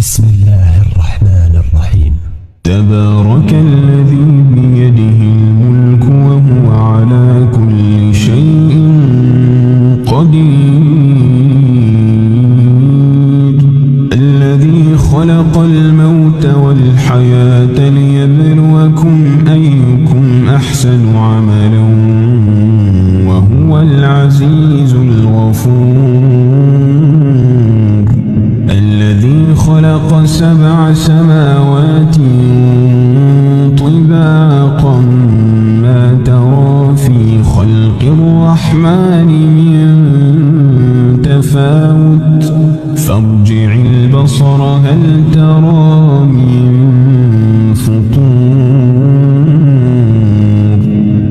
بسم الله الرحمن الرحيم. تبارك الذي بيده الملك وهو على كل شيء قدير. الذي خلق الموت والحياة ليبلوكم أيكم أحسن عملا وهو العزيز الغفور. الذي خلق 7 سماوات طباقا ما ترى في خلق الرحمن من تفاوت فارجع البصر هل ترى من فطور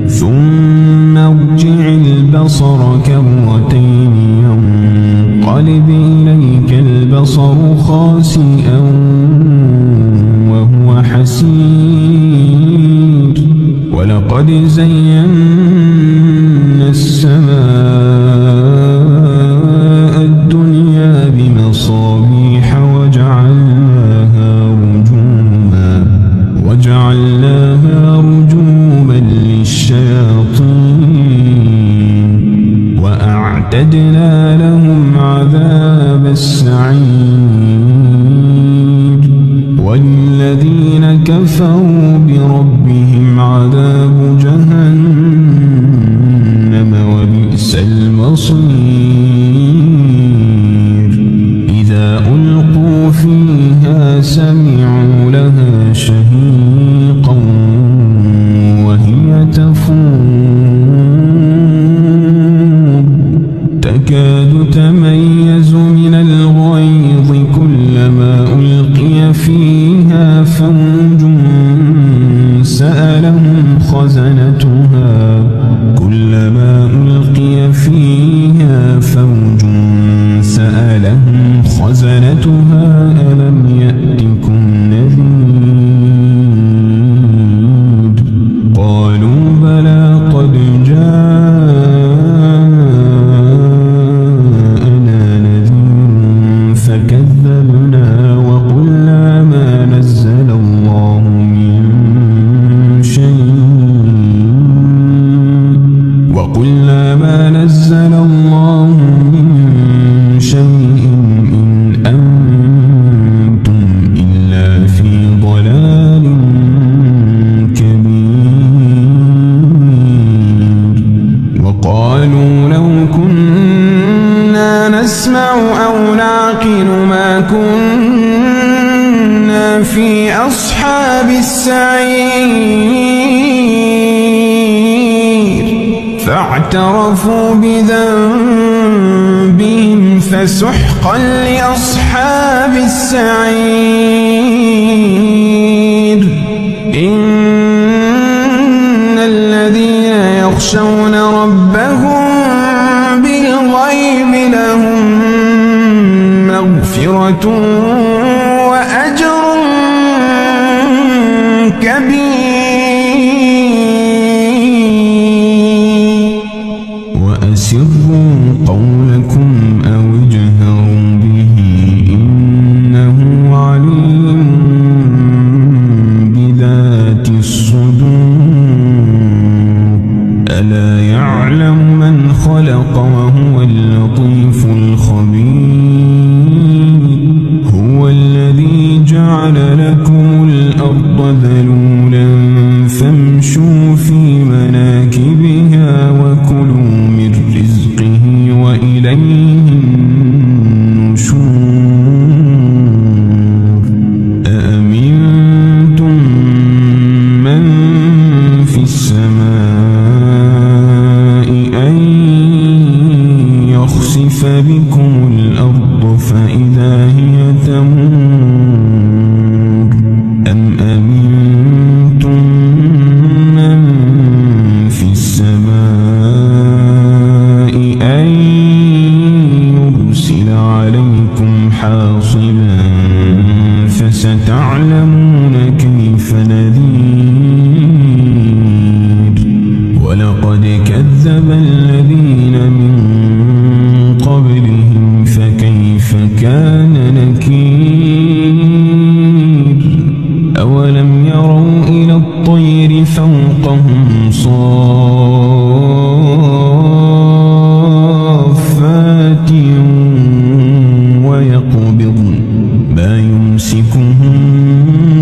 ثم ارجع البصر كرتين ينقلب إليك البصر خاسئا وهو حسير. ولقد زينا السماء الدنيا بمصابيح وجعلناها رجوما للشياطين وأعتدنا لهم عذاب السعير. والذين كفروا بربهم عذاب جهنم وبئس المصير. إذا ألقوا فيها سمعوا لها شهيقا وهي تفور تكاد تميز من الغيظ كلما ألقي فيها فوج سألهم خزنتها ألم يأتكم نذير. قالوا بلى قد جاءنا نذير فكذبنا وقلنا ما نزل الله من شيء إن أنتم إلا في ضلال كبير. وقالوا لو كنا نسمع أو نعقل ما كنا في أصحاب السعير. فاعترفوا بذنبهم فسحقا لأصحاب السعير. إن الذين يخشون ربهم بالغيب لهم مغفرة وأجر كبير. وأسروا قولكم أو اجهروا به إنه عليم بذات الصدور. ألا يعلم من خلق وهو اللطيف الخبير. هو الذي جعل لكم الأرض ذلولا فامشوا في مناكبها وكلوا من رزقه وإليه النشور. أأمنتم من في السماء أن يخسف بكم الأرض فإذا هي تمور أم أمنتم من في السماء أن يرسل عليكم حاصبا فستعلمون كيف نذير. ولقد كذب الذين من قبلهم فكيف كان نكير. صافات ويقبضن ما يمسكهن